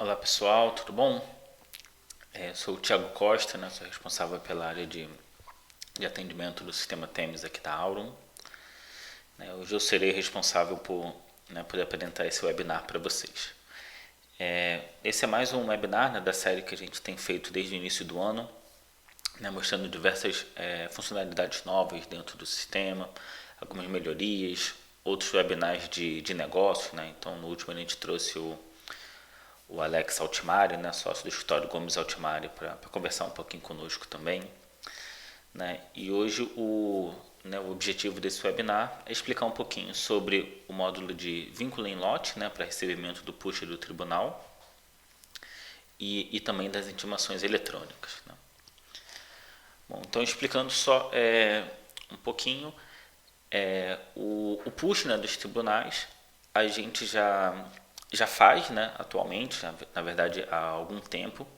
Olá pessoal, tudo bom? Sou o Thiago Costa, né? Sou responsável pela área de atendimento do sistema Temes aqui da Aurum. Hoje eu serei responsável por apresentar esse webinar para vocês. Esse é mais um webinar, né, da série que a gente tem feito desde o início do ano, né, mostrando diversas funcionalidades novas dentro do sistema, algumas melhorias, outros webinars de negócio, né? Então no último a gente trouxe o Alex Altimari, né, sócio do escritório Gomes Altimari, para conversar um pouquinho conosco também. Né? E hoje o objetivo desse webinar é explicar um pouquinho sobre o módulo de vínculo em lote, né, para recebimento do push do tribunal e também das intimações eletrônicas. Né? Bom, então explicando só um pouquinho, o push, né, dos tribunais, a gente já faz, né, atualmente, na verdade há algum tempo,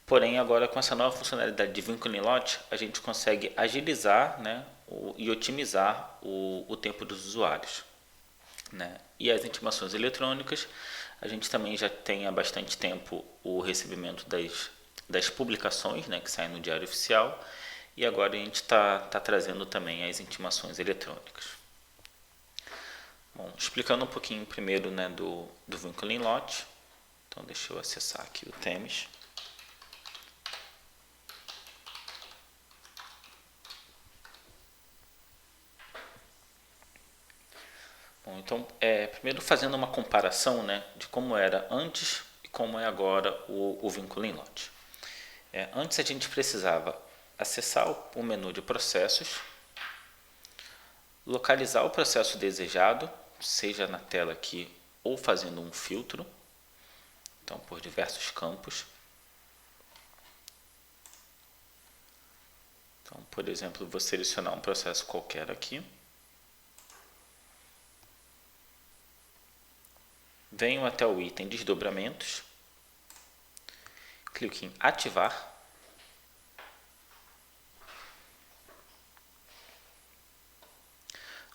porém agora com essa nova funcionalidade de vínculo em lote, a gente consegue agilizar, né, e otimizar o tempo dos usuários. Né? E as intimações eletrônicas, a gente também já tem há bastante tempo o recebimento das publicações, né, que saem no Diário Oficial, e agora a gente está trazendo também as intimações eletrônicas. Bom, explicando um pouquinho primeiro, né, do vínculo em lote. Então deixa eu acessar aqui o Temes. Bom, então primeiro fazendo uma comparação, né, de como era antes e como é agora o vínculo em lote. Antes a gente precisava acessar o menu de processos, localizar o processo desejado, seja na tela aqui ou fazendo um filtro, então por diversos campos. Então, por exemplo, vou selecionar um processo qualquer aqui. Venho até o item desdobramentos, clico em ativar.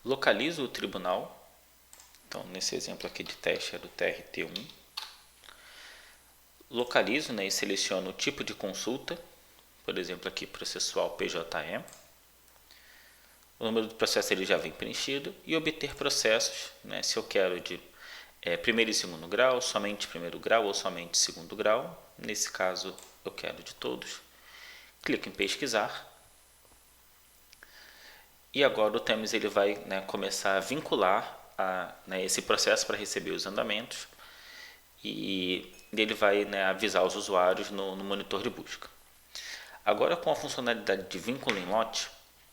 Localizo o tribunal, então nesse exemplo aqui de teste é do TRT1. Localizo, né, e seleciono o tipo de consulta, por exemplo aqui processual PJE. O número do processo ele já vem preenchido e obter processos, né, se eu quero de primeiro e segundo grau, somente primeiro grau ou somente segundo grau. Nesse caso eu quero de todos. Clico em pesquisar. E agora o Temes ele vai, né, começar a vincular esse processo para receber os andamentos e ele vai, né, avisar os usuários no monitor de busca. Agora com a funcionalidade de vínculo em lote,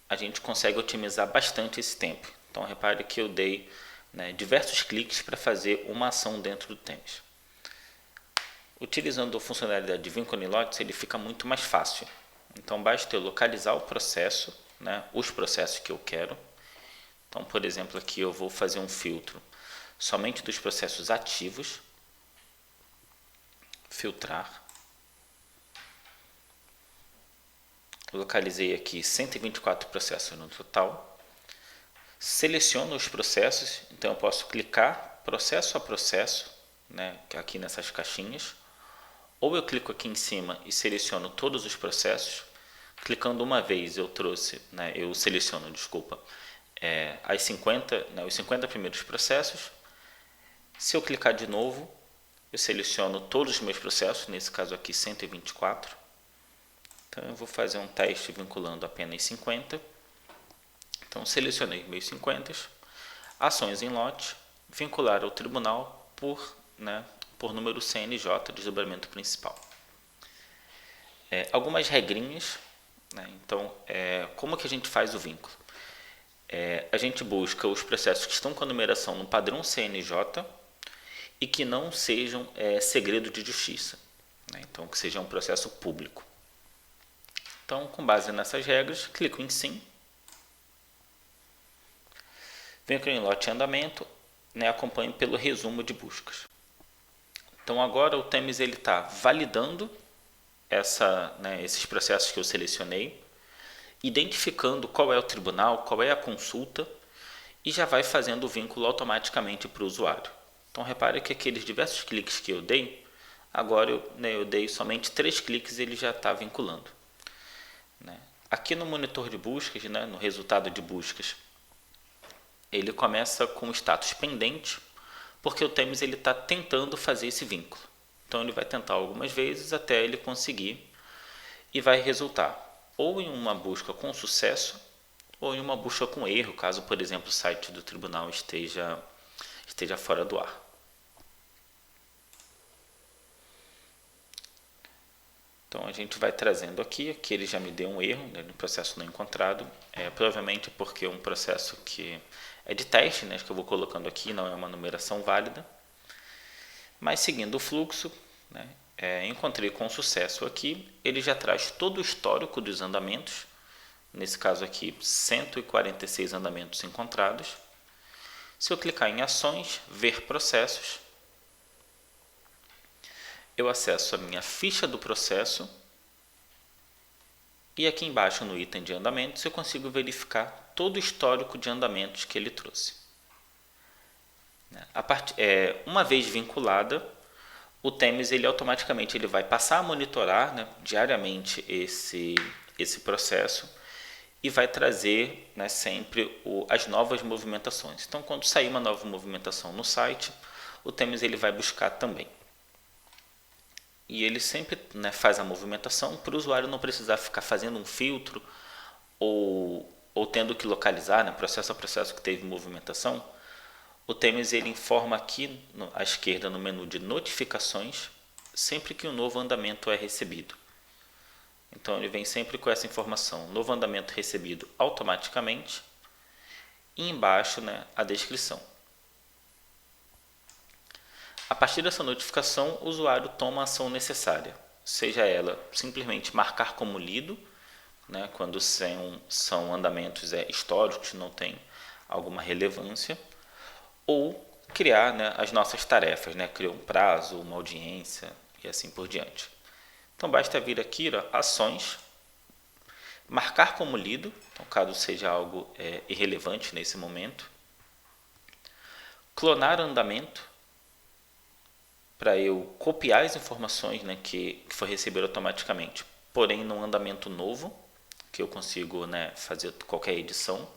a gente consegue otimizar bastante esse tempo. Então repare que eu dei, né, diversos cliques para fazer uma ação dentro do Temes. Utilizando a funcionalidade de vínculo em lotes, ele fica muito mais fácil. Então basta eu localizar o processo, né, os processos que eu quero. Então, por exemplo, aqui eu vou fazer um filtro somente dos processos ativos. Filtrar. Localizei aqui 124 processos no total. Seleciono os processos, então eu posso clicar processo a processo, né, aqui nessas caixinhas. Ou eu clico aqui em cima e seleciono todos os processos. Clicando uma vez eu seleciono, os 50 primeiros processos. Se eu clicar de novo, eu seleciono todos os meus processos, nesse caso aqui 124. Então eu vou fazer um teste vinculando apenas 50. Então selecionei meus 50. Ações em lote, vincular ao tribunal por número CNJ, desdobramento principal. Algumas regrinhas. Né? Então, como que a gente faz o vínculo? A gente busca os processos que estão com a numeração no padrão CNJ e que não sejam segredo de justiça. Né? Então, que seja um processo público. Então, com base nessas regras, clico em sim. Vínculo em lote em andamento, né? Acompanho pelo resumo de buscas. Então, agora o Temes está validando esses processos que eu selecionei, identificando qual é o tribunal, qual é a consulta e já vai fazendo o vínculo automaticamente para o usuário. Então repare que aqueles diversos cliques que eu dei, Agora eu dei somente 3 cliques e ele já está vinculando. Né? Aqui no monitor de buscas, né, no resultado de buscas, ele começa com o status pendente, porque o Temis está tentando fazer esse vínculo. Então ele vai tentar algumas vezes até ele conseguir e vai resultar ou em uma busca com sucesso ou em uma busca com erro, caso, por exemplo, o site do tribunal esteja fora do ar. Então a gente vai trazendo aqui ele já me deu um erro, né, no processo não encontrado, provavelmente porque é um processo que é de teste, né, que eu vou colocando aqui, não é uma numeração válida. Mas seguindo o fluxo, né, encontrei com sucesso aqui, ele já traz todo o histórico dos andamentos, nesse caso aqui 146 andamentos encontrados. Se eu clicar em ações, ver processos, eu acesso a minha ficha do processo e aqui embaixo no item de andamentos eu consigo verificar todo o histórico de andamentos que ele trouxe. Uma vez vinculada, o Temis automaticamente vai passar a monitorar, né, diariamente esse processo e vai trazer, né, sempre as novas movimentações. Então, quando sair uma nova movimentação no site, o Temis vai buscar também. E ele sempre, né, faz a movimentação para o usuário não precisar ficar fazendo um filtro ou tendo que localizar, né, processo a processo que teve movimentação. O Temis informa aqui à esquerda no menu de notificações sempre que um novo andamento é recebido. Então ele vem sempre com essa informação, novo andamento recebido automaticamente, e embaixo, né, a descrição. A partir dessa notificação, o usuário toma a ação necessária, seja ela simplesmente marcar como lido, né, quando são andamentos históricos, não tem alguma relevância, ou criar, né, as nossas tarefas, né, criar um prazo, uma audiência e assim por diante. Então basta vir aqui, ações, marcar como lido, então, caso seja algo irrelevante nesse momento, clonar andamento, para eu copiar as informações, né, que foi receber automaticamente, porém num andamento novo, que eu consigo, né, fazer qualquer edição.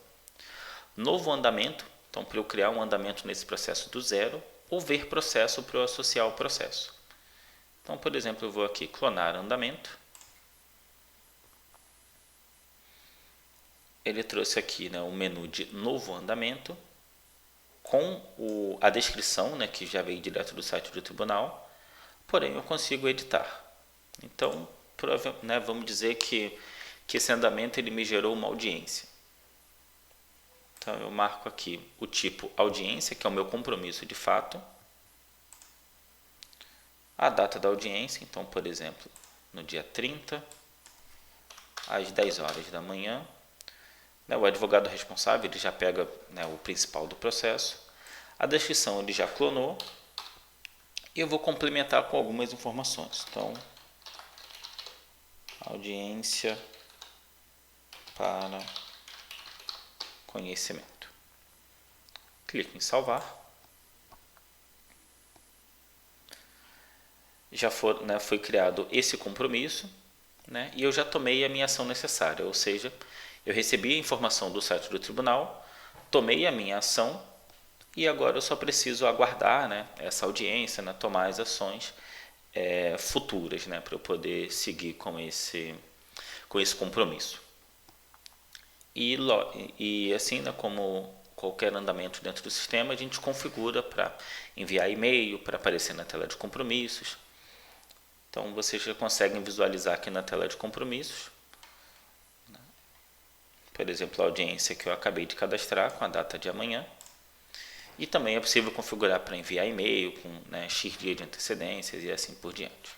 Novo andamento, então para eu criar um andamento nesse processo do zero, ou ver processo para eu associar ao processo. Então, por exemplo, eu vou aqui clonar andamento. Ele trouxe aqui, né, o menu de novo andamento, com a descrição, né, que já veio direto do site do tribunal, porém eu consigo editar. Então, né, vamos dizer que esse andamento ele me gerou uma audiência. Então eu marco aqui o tipo audiência, que é o meu compromisso de fato, a data da audiência, então, por exemplo, no dia 30, às 10 horas da manhã, né, o advogado responsável ele já pega, né, o principal do processo, a descrição ele já clonou e eu vou complementar com algumas informações. Então, audiência para conhecimento. Clico em salvar. Já foi criado esse compromisso, né, e eu já tomei a minha ação necessária, ou seja, eu recebi a informação do site do tribunal, tomei a minha ação e agora eu só preciso aguardar, né, essa audiência, né, tomar as ações futuras, né, para eu poder seguir com esse compromisso. E assim, né, como qualquer andamento dentro do sistema, a gente configura para enviar e-mail, para aparecer na tela de compromissos. Então vocês já conseguem visualizar aqui na tela de compromissos, né, por exemplo, a audiência que eu acabei de cadastrar com a data de amanhã. E também é possível configurar para enviar e-mail com, né, X dias de antecedências e assim por diante.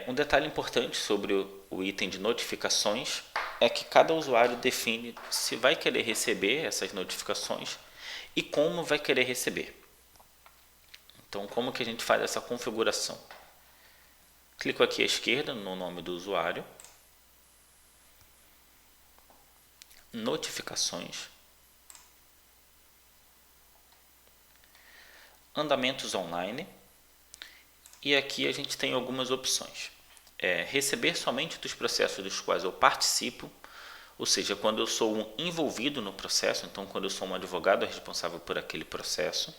Um detalhe importante sobre o item de notificações é que cada usuário define se vai querer receber essas notificações e como vai querer receber. Então, como que a gente faz essa configuração? Clico aqui à esquerda no nome do usuário, notificações, andamentos online, E aqui a gente tem algumas opções. Receber somente dos processos dos quais eu participo, ou seja, quando eu sou um envolvido no processo, então quando eu sou um advogado responsável por aquele processo.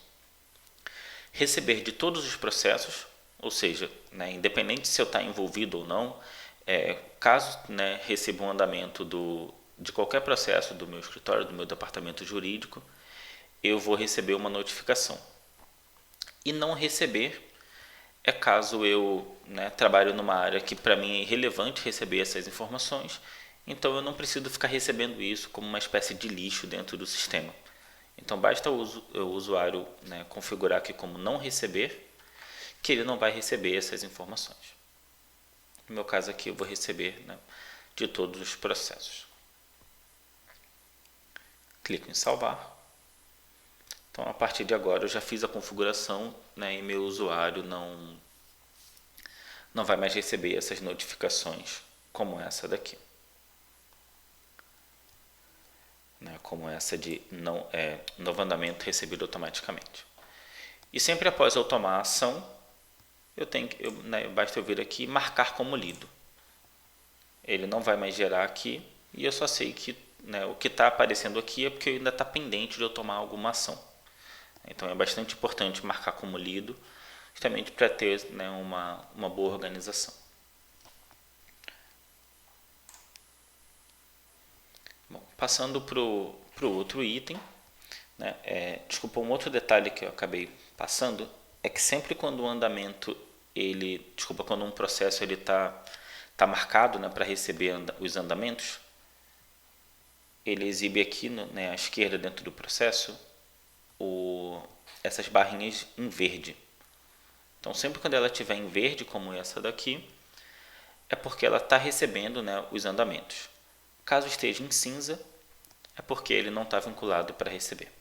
Receber de todos os processos, ou seja, né, independente se eu estou envolvido ou não, caso, né, receba um andamento de qualquer processo do meu escritório, do meu departamento jurídico, eu vou receber uma notificação. E não receber caso eu, né, trabalho numa área que para mim é irrelevante receber essas informações, então eu não preciso ficar recebendo isso como uma espécie de lixo dentro do sistema. Então basta o usuário, né, configurar aqui como não receber, que ele não vai receber essas informações. No meu caso aqui eu vou receber, né, de todos os processos. Clico em salvar. Então a partir de agora eu já fiz a configuração, né, e meu usuário não vai mais receber essas notificações como essa daqui. Né, como essa de novo andamento recebido automaticamente. E sempre após eu tomar a ação, basta eu vir aqui e marcar como lido. Ele não vai mais gerar aqui e eu só sei que, né, o que está aparecendo aqui é porque ainda está pendente de eu tomar alguma ação. Então é bastante importante marcar como lido, justamente para ter, né, uma boa organização. Bom, passando para o outro item, né, desculpa, um outro detalhe que eu acabei passando é que sempre quando o andamento quando um processo ele tá marcado, né, para receber os andamentos, ele exibe aqui, né, à esquerda dentro do processo essas barrinhas em verde. Então sempre quando ela estiver em verde, como essa daqui, é porque ela está recebendo, né, os andamentos. Caso esteja em cinza, é porque ele não está vinculado para receber.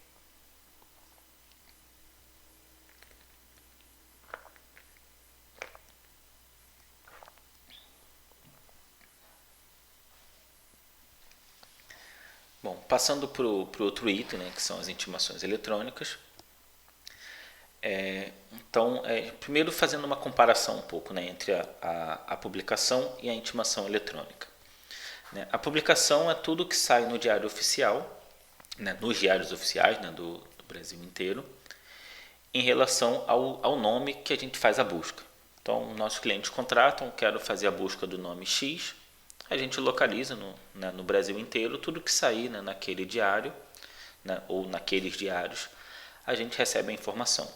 Bom, passando para o outro item, né, que são as intimações eletrônicas. Então, primeiro fazendo uma comparação um pouco, né, entre a publicação e a intimação eletrônica. Né, a publicação é tudo que sai no diário oficial, né, nos diários oficiais, né, do Brasil inteiro, em relação ao nome que a gente faz a busca. Então, nossos clientes contratam, quero fazer a busca do nome X, a gente localiza no Brasil inteiro tudo que sair, né, naquele diário, né, ou naqueles diários, a gente recebe a informação.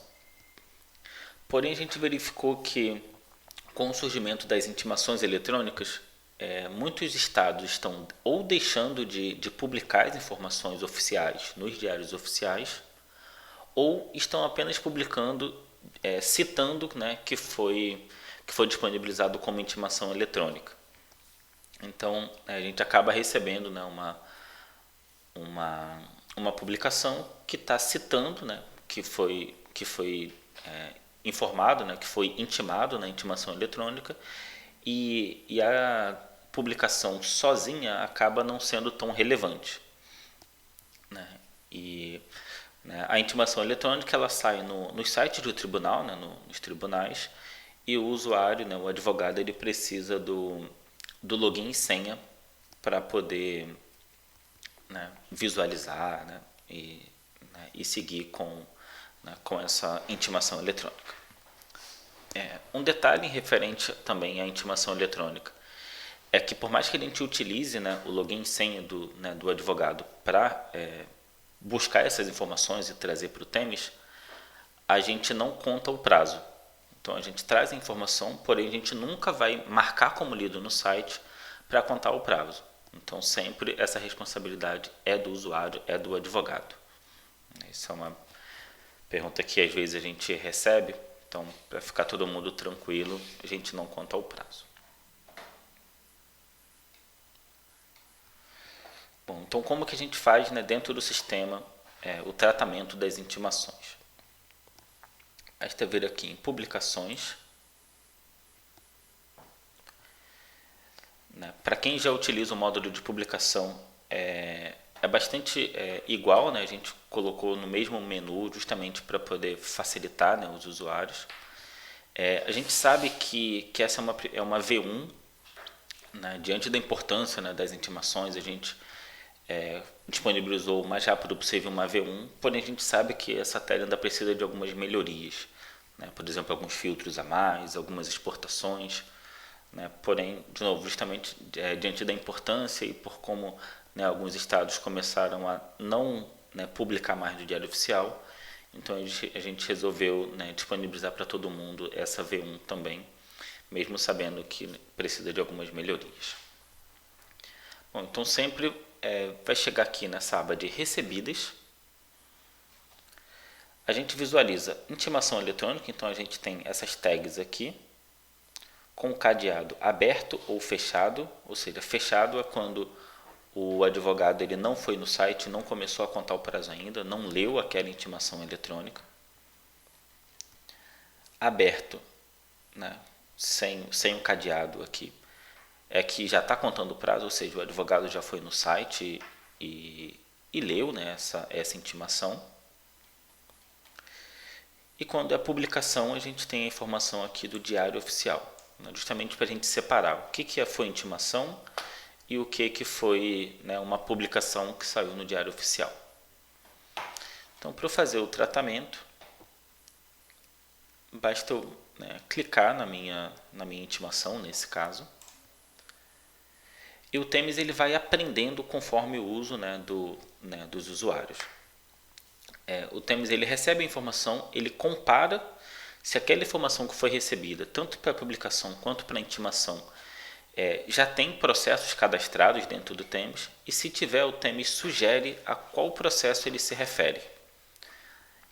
Porém, a gente verificou que com o surgimento das intimações eletrônicas, muitos estados estão ou deixando de publicar as informações oficiais nos diários oficiais, ou estão apenas publicando, citando, né, que foi disponibilizado como intimação eletrônica. Então a gente acaba recebendo, né, uma publicação que está citando, né, que foi informado, né, que foi intimado na intimação eletrônica, e a publicação sozinha acaba não sendo tão relevante, né? E, né, a intimação eletrônica ela sai nos sites do tribunal, né, nos tribunais, e o usuário, né, o advogado, ele precisa do login e senha para poder, né, visualizar, né, e seguir com essa intimação eletrônica. Um detalhe referente também à intimação eletrônica é que por mais que a gente utilize, né, o login e senha do advogado para buscar essas informações e trazer para o Temis, a gente não conta o prazo. Então a gente traz a informação, porém a gente nunca vai marcar como lido no site para contar o prazo. Então sempre essa responsabilidade é do usuário, é do advogado. Isso é uma pergunta que às vezes a gente recebe, então para ficar todo mundo tranquilo, a gente não conta o prazo. Bom, então como que a gente faz, né, dentro do sistema o tratamento das intimações? Basta vir aqui em publicações. Né, para quem já utiliza o módulo de publicação, é bastante igual, né? A gente colocou no mesmo menu justamente para poder facilitar, né, os usuários. A gente sabe que essa é uma V1, né? Diante da importância, né, das intimações, a gente disponibilizou o mais rápido possível uma V1, porém a gente sabe que essa tela ainda precisa de algumas melhorias, né? Por exemplo, alguns filtros a mais, algumas exportações, né? Porém, de novo, justamente diante da importância e por como, né, alguns estados começaram a não, né, publicar mais do Diário Oficial, então a gente resolveu, né, disponibilizar para todo mundo essa V1 também, mesmo sabendo que precisa de algumas melhorias. Bom, então sempre vai chegar aqui nessa aba de recebidas. A gente visualiza intimação eletrônica, então a gente tem essas tags aqui, com o cadeado aberto ou fechado, ou seja, fechado é quando o advogado ele não foi no site, não começou a contar o prazo ainda, não leu aquela intimação eletrônica. Aberto, né, sem o cadeado aqui, é que já está contando o prazo, ou seja, o advogado já foi no site e leu, né, essa intimação. E quando é publicação, a gente tem a informação aqui do Diário Oficial, né, justamente para a gente separar o que foi intimação e o que foi, né, uma publicação que saiu no Diário Oficial. Então, para eu fazer o tratamento, basta eu, né, clicar na minha intimação, nesse caso, e o Temis ele vai aprendendo conforme o uso, né, dos usuários. O Temis ele recebe a informação, ele compara se aquela informação que foi recebida, tanto para a publicação quanto para a intimação, já tem processos cadastrados dentro do Temis, e se tiver, o Temis sugere a qual processo ele se refere.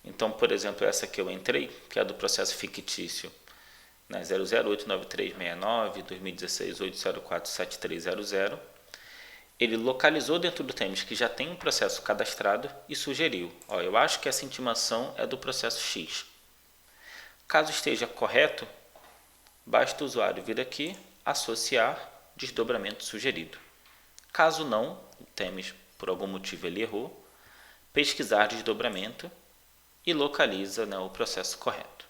Então, por exemplo, essa que eu entrei, que é do processo fictício, né, 00893699 2016 8047300, ele localizou dentro do Temis que já tem um processo cadastrado e sugeriu: eu acho que essa intimação é do processo X. Caso esteja correto, basta o usuário vir aqui, associar desdobramento sugerido. Caso não, o Temis, por algum motivo, ele errou, pesquisar desdobramento e localiza, né, o processo correto.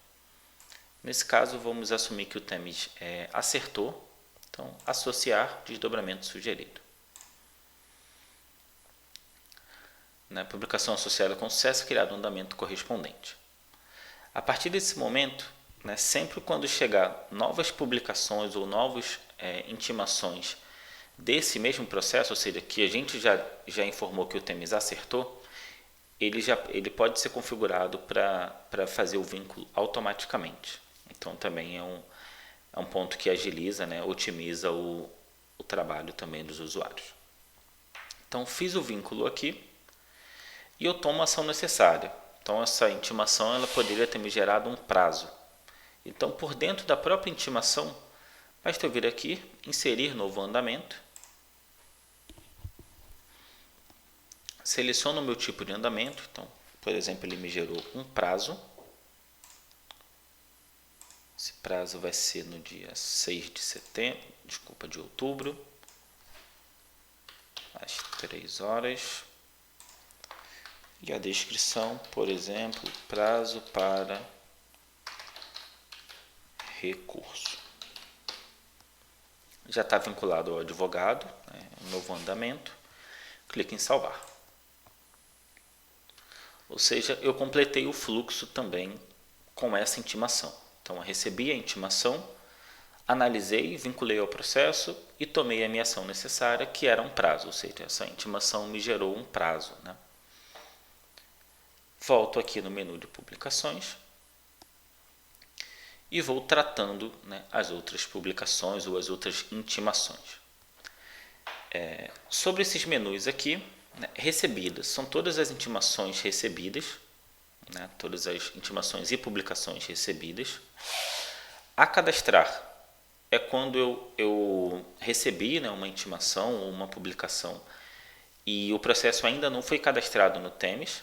Nesse caso, vamos assumir que o Temis acertou, então associar desdobramento sugerido. Na publicação associada com sucesso, criado um andamento correspondente. A partir desse momento, né, sempre quando chegar novas publicações ou novas intimações desse mesmo processo, ou seja, que a gente já informou que o Temis acertou, ele pode ser configurado para fazer o vínculo automaticamente. Então também é um ponto que agiliza, né, otimiza o trabalho também dos usuários. Então fiz o vínculo aqui e eu tomo a ação necessária. Então essa intimação ela poderia ter me gerado um prazo. Então por dentro da própria intimação, basta eu vir aqui, inserir novo andamento, seleciono o meu tipo de andamento, então por exemplo ele me gerou um prazo. Esse prazo vai ser no dia 6 de outubro, às 3 horas. E a descrição, por exemplo, prazo para recurso. Já está vinculado ao advogado, né, um novo andamento. Clique em salvar. Ou seja, eu completei o fluxo também com essa intimação. Então, eu recebi a intimação, analisei, vinculei ao processo e tomei a minha ação necessária, que era um prazo. Ou seja, essa intimação me gerou um prazo, né? Volto aqui no menu de publicações e vou tratando, né, as outras publicações ou as outras intimações. Sobre esses menus aqui, né, recebidas, são todas as intimações recebidas, né, todas as intimações e publicações recebidas. A cadastrar é quando eu recebi, né, uma intimação ou uma publicação e o processo ainda não foi cadastrado no Temis.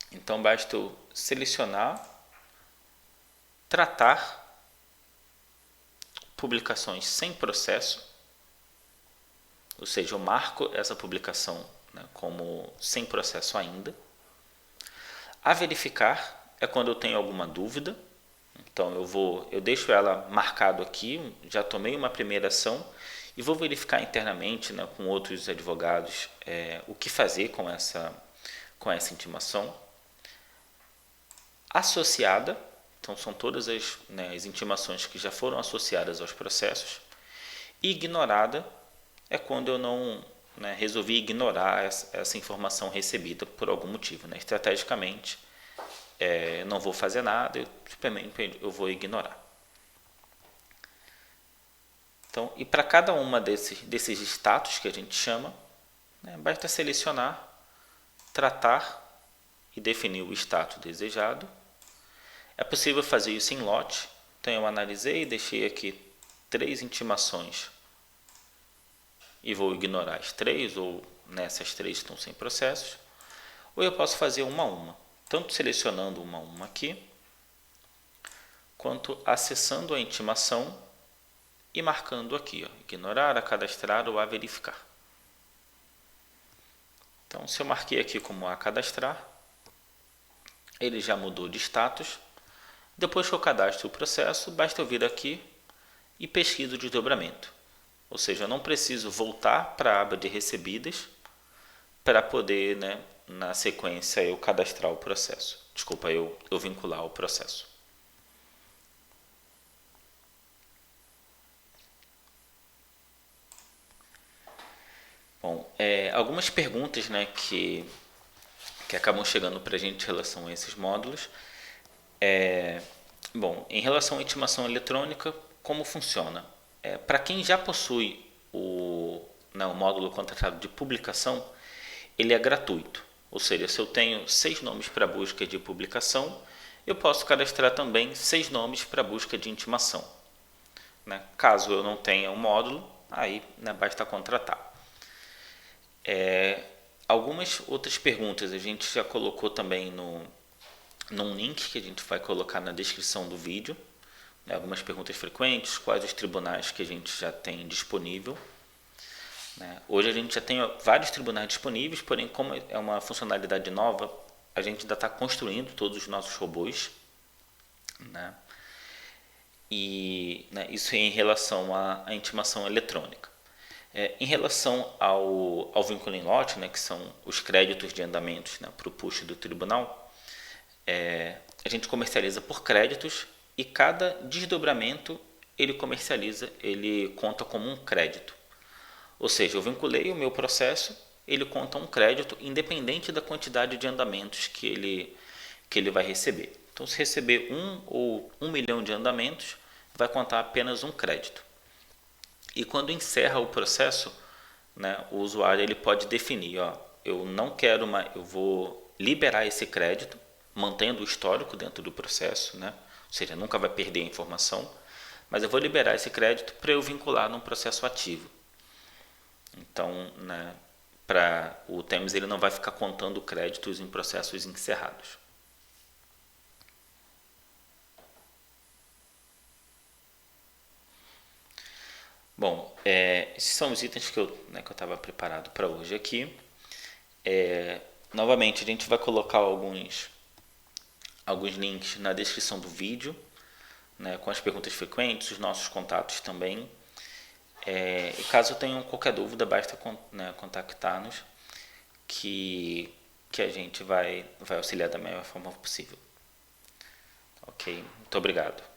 Então basta eu selecionar, tratar publicações sem processo, ou seja, eu marco essa publicação, né, como sem processo ainda. A verificar é quando eu tenho alguma dúvida, Então eu deixo ela marcado aqui, já tomei uma primeira ação e vou verificar internamente, né, com outros advogados o que fazer com essa intimação. Associada, então são todas as intimações que já foram associadas aos processos. E ignorada é quando eu não resolvi ignorar essa informação recebida por algum motivo. Né? Estrategicamente, não vou fazer nada, eu vou ignorar. Então, e para cada uma desses status que a gente chama, basta selecionar, tratar e definir o status desejado. É possível fazer isso em lote. Então eu analisei e deixei aqui 3 intimações e vou ignorar as 3, ou nessas 3 estão sem processos. Ou eu posso fazer uma a uma, tanto selecionando uma a uma aqui, quanto acessando a intimação e marcando aqui, ó, ignorar, a cadastrar ou a verificar. Então, se eu marquei aqui como a cadastrar, ele já mudou de status. Depois que eu cadastro o processo, basta eu vir aqui e pesquiso o desdobramento. Ou seja, eu não preciso voltar para a aba de recebidas para poder, na sequência, eu cadastrar o processo. Desculpa, eu vincular o processo. Bom, algumas perguntas que acabam chegando para a gente em relação a esses módulos. Bom, em relação à intimação eletrônica, como funciona? Para quem já possui o módulo contratado de publicação, ele é gratuito. Ou seja, se eu tenho 6 nomes para busca de publicação, eu posso cadastrar também 6 nomes para busca de intimação. Caso eu não tenha um módulo, aí basta contratar. Algumas outras perguntas a gente já colocou também num link que a gente vai colocar na descrição do vídeo. Algumas perguntas frequentes, quais os tribunais que a gente já tem disponível. Hoje a gente já tem vários tribunais disponíveis, porém como é uma funcionalidade nova, a gente ainda está construindo todos os nossos robôs. E isso em relação à intimação eletrônica. Em relação ao vínculo em lote, que são os créditos de andamentos para o push do tribunal, a gente comercializa por créditos e cada desdobramento ele conta como um crédito. Ou seja, eu vinculei o meu processo, ele conta um crédito independente da quantidade de andamentos que ele vai receber. Então, se receber 1 ou 1 milhão de andamentos, vai contar apenas um crédito. E quando encerra o processo, o usuário ele pode definir, eu não quero mais, eu vou liberar esse crédito, mantendo o histórico dentro do processo, ou seja, nunca vai perder a informação, mas eu vou liberar esse crédito para eu vincular num processo ativo. Então, para o Temes ele não vai ficar contando créditos em processos encerrados. Bom, esses são os itens que eu estava preparado para hoje aqui. Novamente, a gente vai colocar alguns links na descrição do vídeo, com as perguntas frequentes, os nossos contatos também. E caso tenham qualquer dúvida, basta contactar-nos que a gente vai auxiliar da melhor forma possível. Ok? Muito obrigado.